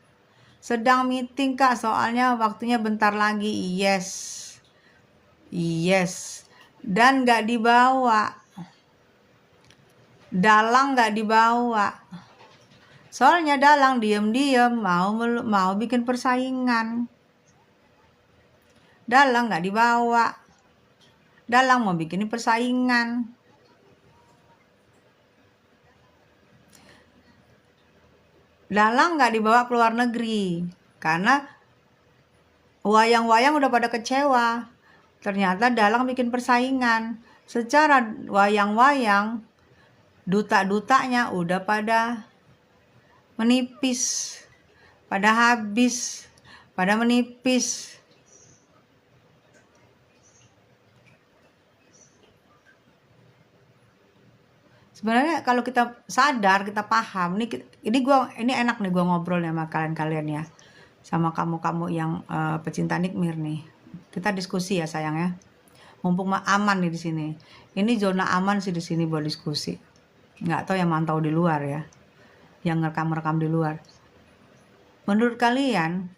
Sedang meeting kak, soalnya waktunya bentar lagi, yes. Dan nggak dibawa. Dalang nggak dibawa. Soalnya Dalang diem-diem mau bikin persaingan. Dalang nggak dibawa. Dalang mau bikin persaingan. Dalang nggak dibawa ke luar negeri karena wayang-wayang udah pada kecewa. Ternyata Dalang bikin persaingan. Secara wayang-wayang, duta-dutanya udah pada menipis, pada habis, pada menipis. Sebenarnya kalau kita sadar, kita paham, ini enak nih gua ngobrol sama kalian ya. sama kamu-kamu yang pecinta Nikmir nih. Kita diskusi ya sayang ya. Mumpung aman nih di sini. Ini zona aman sih di sini buat diskusi. Nggak tahu yang mantau di luar ya. Yang ngerekam-rekam di luar. Menurut kalian,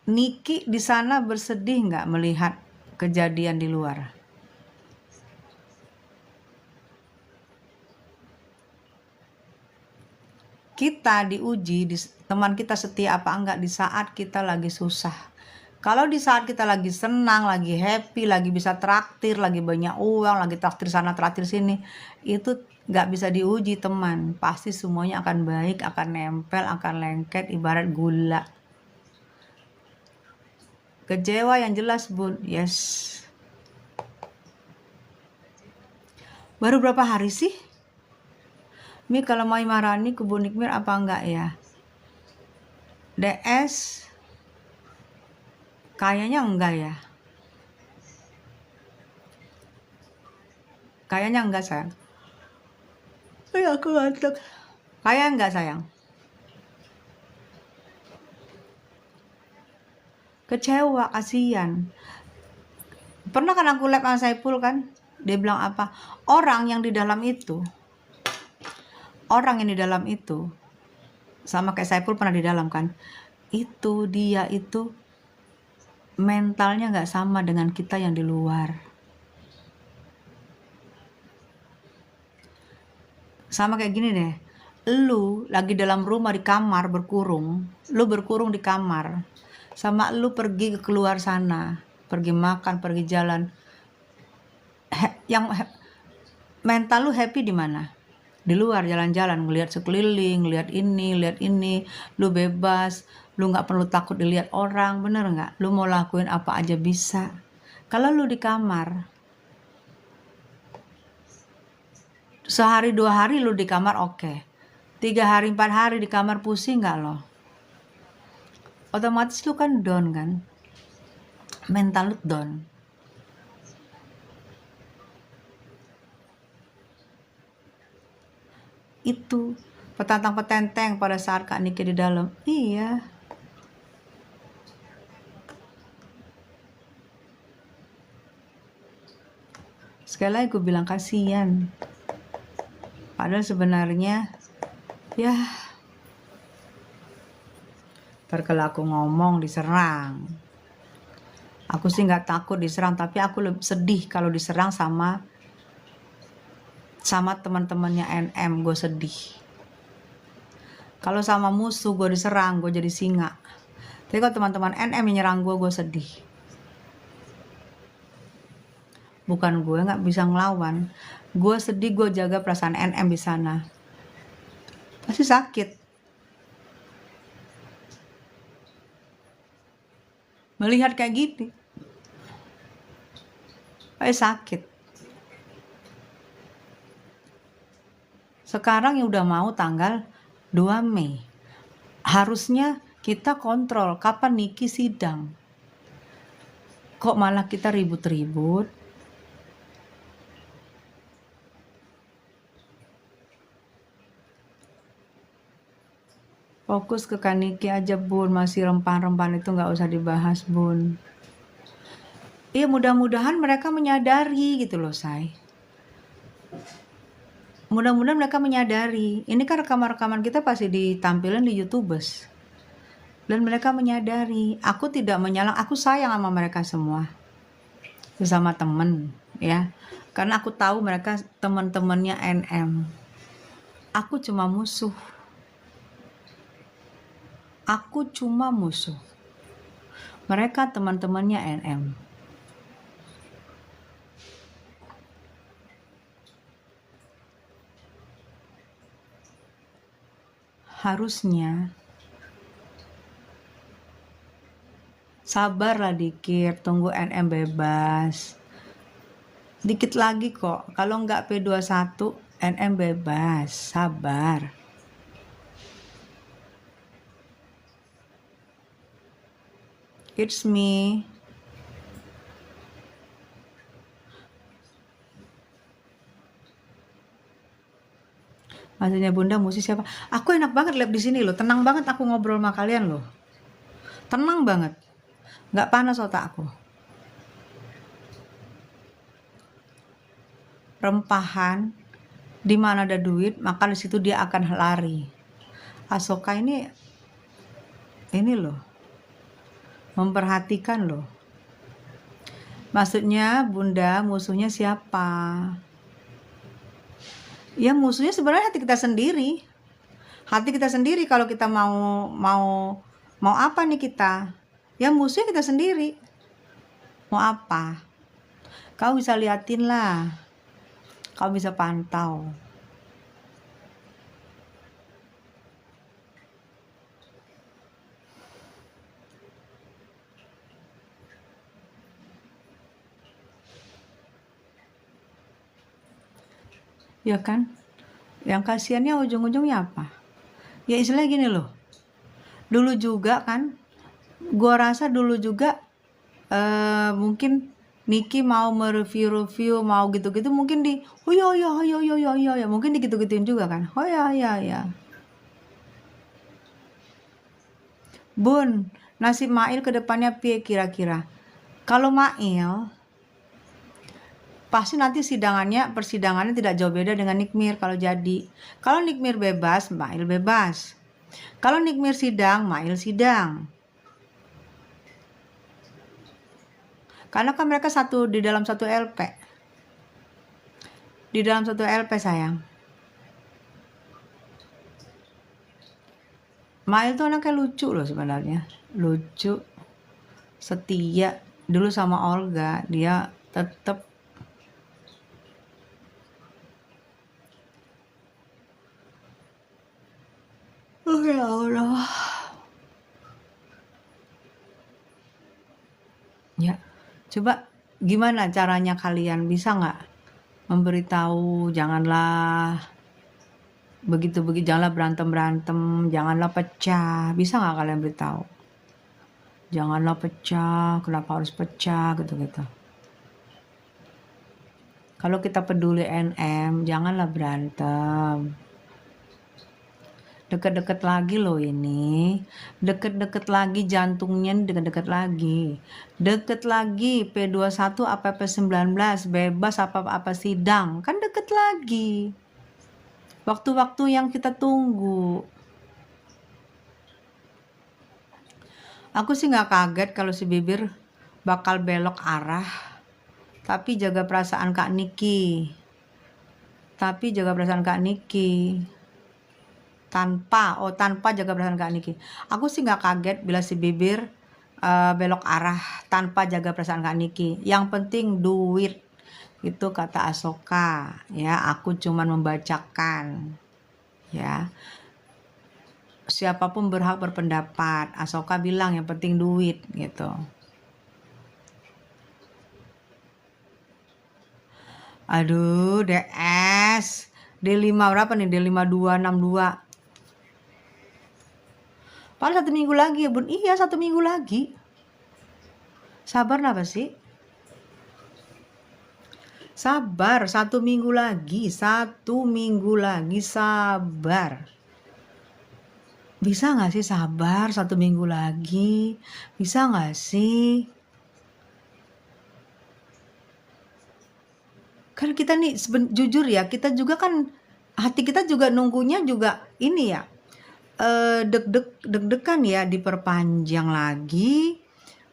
Niki di sana bersedih nggak melihat kejadian di luar? Kita diuji, teman kita setia apa enggak di saat kita lagi susah. Kalau di saat kita lagi senang, lagi happy, lagi bisa traktir, lagi banyak uang, lagi traktir sana, traktir sini, itu nggak bisa diuji teman. Pasti semuanya akan baik, akan nempel, akan lengket, ibarat gula. Kecewa yang jelas bun, yes. Baru berapa hari sih? Mi kalau mau marani ke Bu Nikmir apa enggak ya? DS kayaknya enggak ya. Kayaknya enggak sayang. Aku ngantuk. Kayaknya enggak sayang. Kecewa, kasihan. Pernah kan aku live sama Saiful kan? Dia bilang apa? Orang yang di dalam itu sama kayak Saiful pernah di dalam kan, itu dia itu mentalnya nggak sama dengan kita yang di luar. Sama kayak gini deh, lu lagi dalam rumah di kamar berkurung, lu berkurung di kamar, sama lu pergi ke keluar sana, pergi makan, pergi jalan, mental lu happy di mana? Di luar jalan-jalan, ngelihat sekeliling, lihat ini, lu bebas, lu nggak perlu takut dilihat orang, bener nggak? Lu mau lakuin apa aja bisa. Kalau lu di kamar, sehari 2 hari lu di kamar oke. 3 hari 4 hari di kamar pusing nggak lo? Otomatis lu kan down kan? Mental lu down. Itu petantang-petenteng pada saat Kak Niki di dalam. Iya. Sekali lagi gue bilang kasihan. Padahal sebenarnya ya kalau aku ngomong diserang. Aku sih nggak takut diserang, tapi aku lebih sedih kalau diserang sama teman-temannya NM, gue sedih. Kalau sama musuh gue diserang, gue jadi singa. Tapi kalau teman-teman NM yang nyerang gue sedih. Bukan gue nggak bisa ngelawan, gue sedih, gue jaga perasaan NM di sana. Pasti sakit. Melihat kayak gitu, pasti sakit. Sekarang yang udah mau tanggal 2 Mei. Harusnya kita kontrol kapan Niki sidang. Kok malah kita ribut-ribut? Fokus ke Kak Niki aja bun, masih rempah-rempah itu nggak usah dibahas bun. Iya mudah-mudahan mereka menyadari gitu loh say. Mudah-mudahan mereka menyadari. Ini kan rekaman-rekaman kita pasti ditampilin di YouTubers. Dan mereka menyadari. Aku tidak menyalang, aku sayang sama mereka semua. Sesama temen ya. Karena aku tahu mereka teman-temannya NM. Aku cuma musuh. Aku cuma musuh. Mereka teman-temannya NM. Harusnya sabarlah dikit, tunggu NM bebas. Dikit lagi kok, kalau nggak P21 NM bebas, sabar. It's me. Maksudnya Bunda musuh siapa? Aku enak banget live di sini loh, tenang banget aku ngobrol sama kalian loh. Tenang banget. Nggak panas otak aku. Rempahan, di mana ada duit, maka di situ dia akan lari. Ahsoka ini loh, memperhatikan loh. Maksudnya Bunda musuhnya siapa? Ya musuhnya sebenarnya hati kita sendiri. Hati kita sendiri kalau kita mau apa nih kita? Ya musuhnya kita sendiri. Mau apa? Kau bisa liatin lah. Kau bisa pantau. Ya kan? Yang kasihannya ujung-ujungnya apa? Ya istilahnya gini loh. Dulu juga kan, gua rasa dulu juga mungkin Niki mau mereview-review, mau gitu-gitu mungkin oh ya, mungkin digitu-gituin juga kan. Oh ya. Bun, nasib Mail ke depannya piye kira-kira? Kalau Mail pasti nanti persidangannya tidak jauh beda dengan Nikmir kalau jadi. Kalau Nikmir bebas, Mail bebas. Kalau Nikmir sidang, Mail sidang. Karena kan mereka di dalam satu LP. Di dalam satu LP sayang. Mail tuh anaknya lucu loh sebenarnya. Lucu. Setia. Dulu sama Olga, dia tetap oh ya Allah. Ya, coba gimana caranya kalian bisa nggak memberitahu janganlah begitu-begitu, janganlah berantem, janganlah pecah. Bisa nggak kalian beritahu? Janganlah pecah, kenapa harus pecah gitu-gitu. Kalau kita peduli NM, janganlah berantem. Deket-deket lagi loh ini. Deket-deket lagi jantungnya, deket-deket lagi. Deket lagi P21 apa P19, bebas apa-apa sidang. Kan deket lagi. Waktu-waktu yang kita tunggu. Aku sih gak kaget kalau si Bibir bakal belok arah. Tapi jaga perasaan Kak Niki. Tanpa jaga perasaan Kak Niki. Aku sih gak kaget bila si Bibir belok arah tanpa jaga perasaan Kak Niki. Yang penting duit. Itu kata Ahsoka. Ya, aku cuman membacakan. Ya. Siapapun berhak berpendapat. Ahsoka bilang yang penting duit gitu. Aduh, DS. D5 berapa nih? D5262. Padahal 1 minggu lagi ya Bun. Iya 1 minggu lagi. Sabar apa sih? Sabar 1 minggu lagi. 1 minggu lagi sabar. Bisa gak sih sabar 1 minggu lagi? Bisa gak sih? Kan kita nih jujur ya, kita juga kan hati kita juga nunggunya juga ini ya. Deg-degan ya, diperpanjang lagi.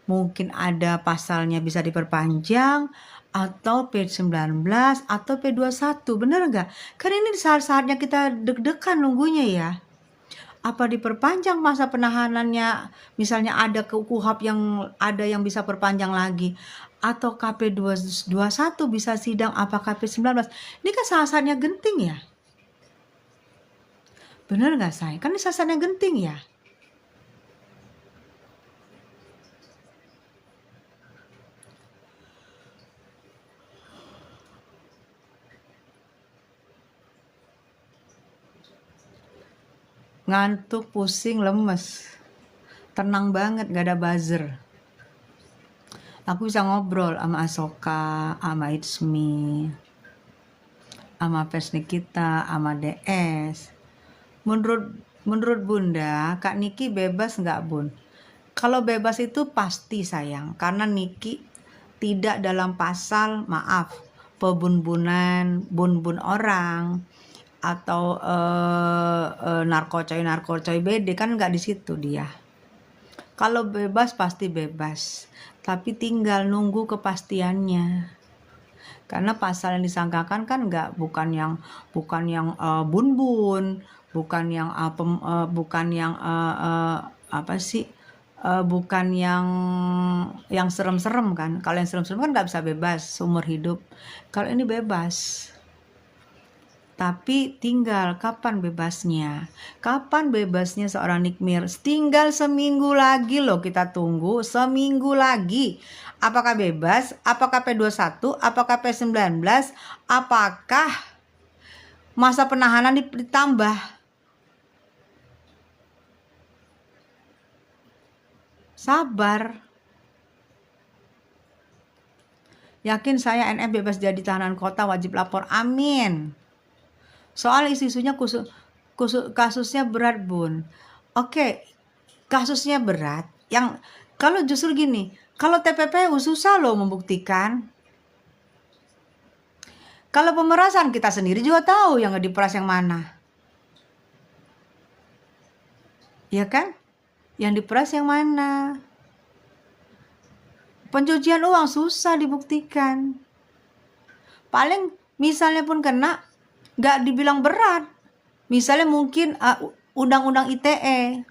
Mungkin ada pasalnya bisa diperpanjang atau P19 atau P21, bener gak? Kan ini saat-saatnya kita deg-degan nunggunya ya. Apa diperpanjang masa penahanannya, misalnya ada KUHP yang bisa perpanjang lagi, atau KP21 bisa sidang, apa KP19. Ini kan saat-saatnya genting ya. Bener gak say? Kan ini saat-saatnya genting ya. Ngantuk, pusing, lemes. Tenang banget, gak ada buzzer. Aku bisa ngobrol sama Ahsoka, sama It's Me, sama Pers Nikita, sama DS. Menurut Bunda, Kak Niki bebas nggak Bun? Kalau bebas itu pasti sayang, karena Niki tidak dalam pasal maaf pebun-bunan, bun-bun orang atau narkocoy BD, kan nggak di situ dia. Kalau bebas pasti bebas, tapi tinggal nunggu kepastiannya. Karena pasal yang disangkakan kan bukan yang bun-bun, bukan yang bukan yang serem-serem kan. Kalau yang serem-serem kan nggak bisa bebas seumur hidup. Kalau ini bebas. Tapi tinggal kapan bebasnya? Kapan bebasnya seorang Nikmir? Tinggal seminggu lagi loh, kita tunggu seminggu lagi. Apakah bebas? Apakah P21? Apakah P19? Apakah masa penahanan ditambah? Sabar. Yakin saya NF bebas jadi tahanan kota, wajib lapor. Amin. Soal isu-isunya kasusnya berat Bun. Oke, kasusnya berat. Yang kalau justru gini, kalau TPPU susah loh membuktikan. Kalau pemerasan kita sendiri juga tahu yang diperas yang mana. Ya kan? Yang diperas yang mana? Pencucian uang susah dibuktikan. Paling misalnya pun kena, nggak dibilang berat. Misalnya mungkin undang-undang ITE.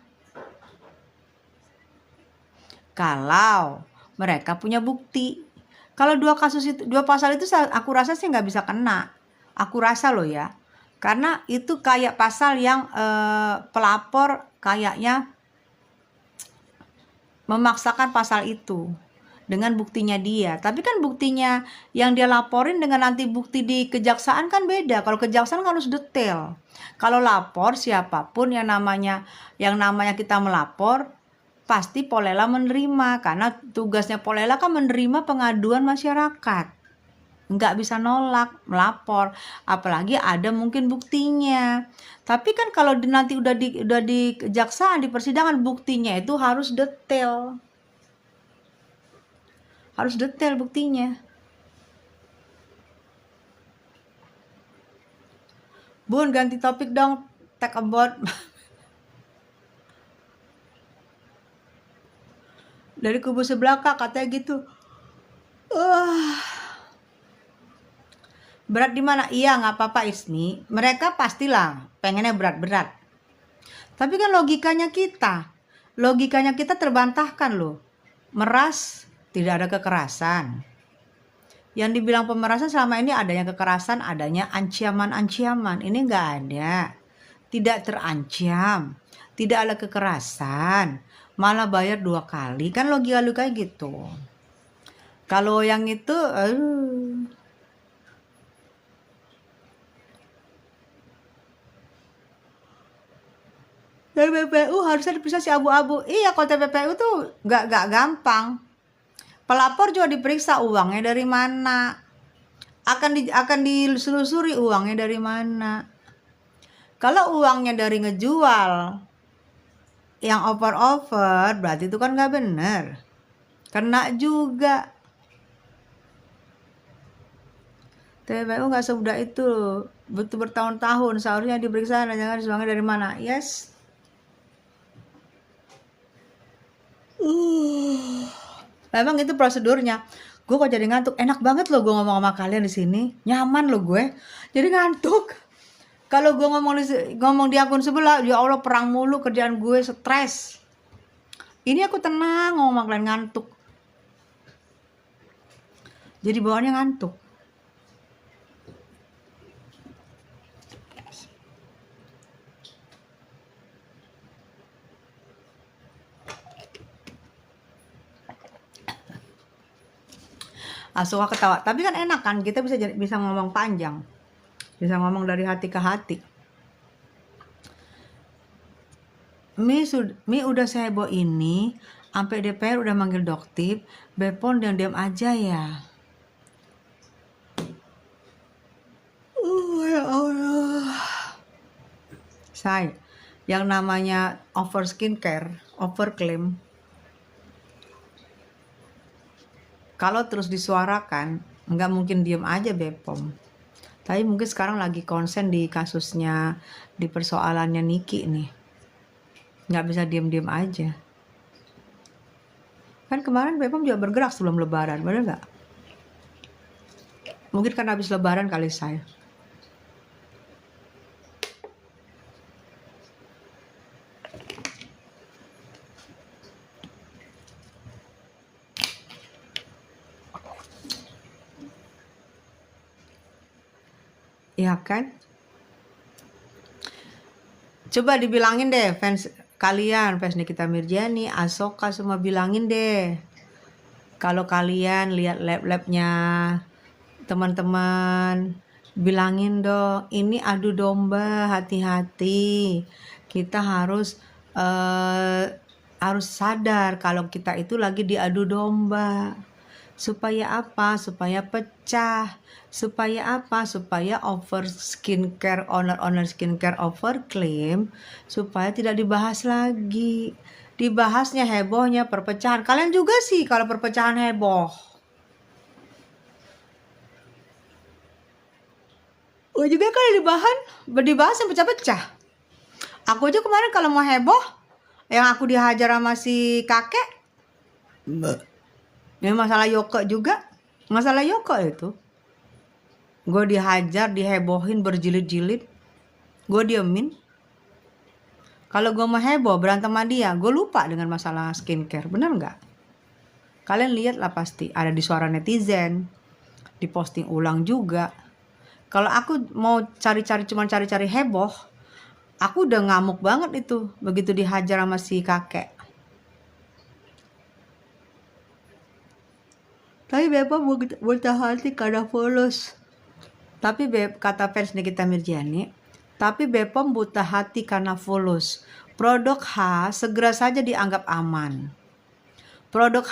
Kalau mereka punya bukti. Kalau dua pasal itu aku rasa sih nggak bisa kena. Aku rasa loh ya. Karena itu kayak pasal yang pelapor kayaknya memaksakan pasal itu dengan buktinya dia. Tapi kan buktinya yang dia laporin dengan nanti bukti di kejaksaan kan beda. Kalau kejaksaan kan harus detail. Kalau lapor siapapun yang namanya kita melapor, pasti Polela menerima, karena tugasnya Polela kan menerima pengaduan masyarakat. Nggak bisa nolak, melapor. Apalagi ada mungkin buktinya. Tapi kan kalau nanti udah di kejaksaan, di persidangan, buktinya itu harus detail. Harus detail buktinya. Bun, ganti topik dong. Talk about. Dari kubu sebelah Kak, katanya gitu. Berat di mana? Iya, nggak apa-apa Ismi. Mereka pastilah pengennya berat-berat. Tapi kan logikanya kita terbantahkan loh. Meras tidak ada kekerasan. Yang dibilang pemerasan selama ini adanya kekerasan, adanya ancaman-ancaman. Ini nggak ada. Tidak terancam. Tidak ada kekerasan. Malah bayar 2 kali. Kan logika kayak gitu. Kalau yang itu, TPPU harusnya diperiksa si abu-abu. Iya, kalau TPPU tuh nggak gampang. Pelapor juga diperiksa uangnya dari mana. Akan diselusuri uangnya dari mana. Kalau uangnya dari ngejual yang over berarti itu kan nggak bener. Kena juga. TPPU nggak semudah itu. Butuh bertahun-tahun. Seharusnya diperiksa dan jangan uangnya dari mana. Yes. Memang itu prosedurnya. Gue kok jadi ngantuk. Enak banget loh gue ngomong sama kalian di sini. Nyaman loh gue. Jadi ngantuk. Kalau gue ngomong di akun sebelah, ya Allah perang mulu, kerjaan gue stres. Ini aku tenang ngomong sama kalian, ngantuk. Jadi bawaannya ngantuk. Suka ketawa, tapi kan enak kan, kita bisa ngomong panjang, bisa ngomong dari hati ke hati. Mi udah seheboh ini, sampai DPR udah manggil Doktip, Bepom diam aja ya. Say, yang namanya over skincare, over claim, kalau terus disuarakan, nggak mungkin diem aja Bepom. Tapi mungkin sekarang lagi konsen di kasusnya, di persoalannya Niki nih. Nggak bisa diem-diem aja. Kan kemarin Bepom juga bergerak sebelum lebaran, bener nggak? Mungkin kan habis lebaran kali saya. Ya kan? Coba dibilangin deh fans kalian, fans Nikita Mirjani, Asoka, semua bilangin deh. Kalau kalian lihat lab-labnya teman-teman, bilangin dong, ini adu domba, hati-hati. Kita harus sadar kalau kita itu lagi diadu domba. Supaya apa? Supaya pecah. Supaya apa? Supaya over skincare, owner skincare over claim, supaya tidak dibahas lagi. Dibahasnya hebohnya perpecahan. Kalian juga sih kalau perpecahan heboh. Juga kan dibahas yang pecah-pecah. Aku aja kemarin kalau mau heboh, yang aku dihajar sama si kakek, ya masalah Yoko juga. Masalah Yoko itu. Gue dihajar, dihebohin berjilid-jilid. Gue diemin. Kalau gue mau heboh berantem sama dia, gue lupa dengan masalah skincare. Bener nggak? Kalian lihat lah pasti. Ada di suara netizen. Diposting ulang juga. Kalau aku mau cuma cari-cari heboh, aku udah ngamuk banget itu. Begitu dihajar sama si kakek. Tapi Bepom buta hati karena polos. Tapi kata fans Nikita Mirjani, tapi Bepom buta hati karena polos. Produk H segera saja dianggap aman. Produk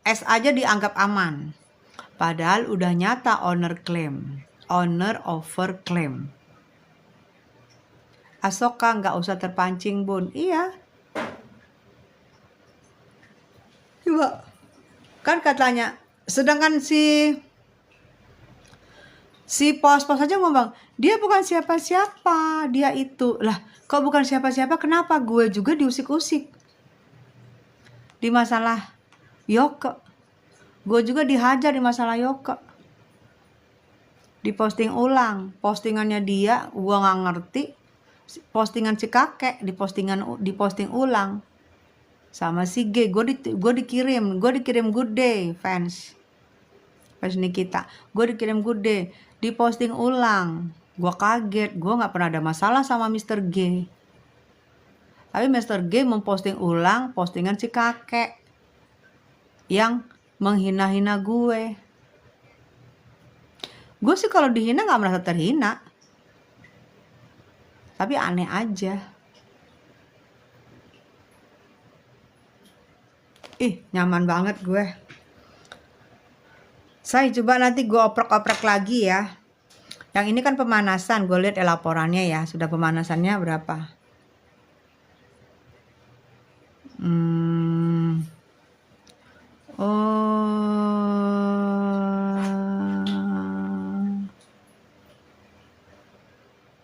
S aja dianggap aman. Padahal udah nyata owner over claim. Asoka nggak usah terpancing bun. Iya. Coba. Kan katanya. Sedangkan si pos-pos aja ngomong, dia bukan siapa-siapa, dia itu. Lah, kok bukan siapa-siapa, kenapa gue juga diusik-usik? Di masalah Yoko. Gue juga dihajar di masalah Yoko. Diposting ulang, postingannya dia, gue nggak ngerti. Postingan si kakek, diposting ulang. Sama si G, gue dikirim good day fans Nikita, gue dikirim good day, diposting ulang. Gue kaget, gue nggak pernah ada masalah sama Mr. G, tapi Mr. G memposting ulang postingan si kakek yang menghina-hina gue. Gue sih kalau dihina nggak merasa terhina, tapi aneh aja. Nyaman banget gue. Saya coba nanti gue oprek-oprek lagi ya. Yang ini kan pemanasan, gue lihat laporannya ya. Sudah pemanasannya berapa?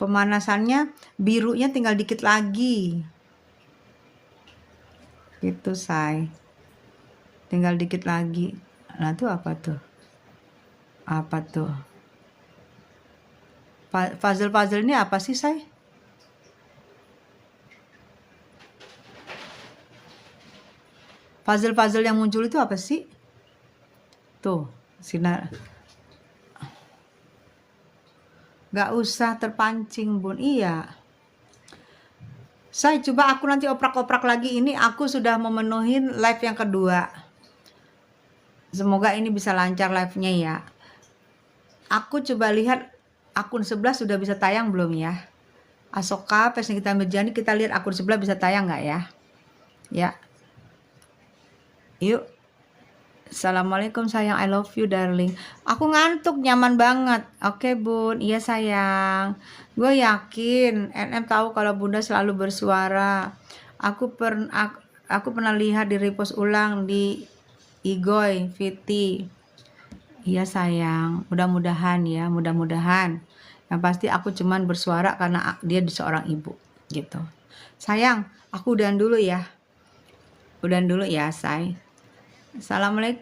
Pemanasannya birunya tinggal dikit lagi. Gitu say. Tinggal dikit lagi. Nah itu apa tuh? Apa tuh? Puzzle ini apa sih say? Puzzle yang muncul itu apa sih? Tuh, sinar. Gak usah terpancing bun. Iya. Saya coba aku nanti oprak-oprak lagi. Ini aku sudah memenuhi live yang kedua. Semoga ini bisa lancar live-nya ya. Aku coba lihat akun sebelah sudah bisa tayang belum ya. Asoka, fans Nikita Mirjani, kita lihat akun sebelah bisa tayang nggak ya? Ya. Yuk. Assalamualaikum sayang, I love you darling. Aku ngantuk, nyaman banget. Oke bun, iya sayang. Gue yakin NM tahu kalau bunda selalu bersuara. Aku pernah lihat di repost ulang di Igoy Viti. Iya sayang, mudah-mudahan ya, mudah-mudahan. Yang pasti aku cuman bersuara karena dia seorang ibu gitu. Sayang, aku udahan dulu ya. Udahan dulu ya, say. Assalamualaikum.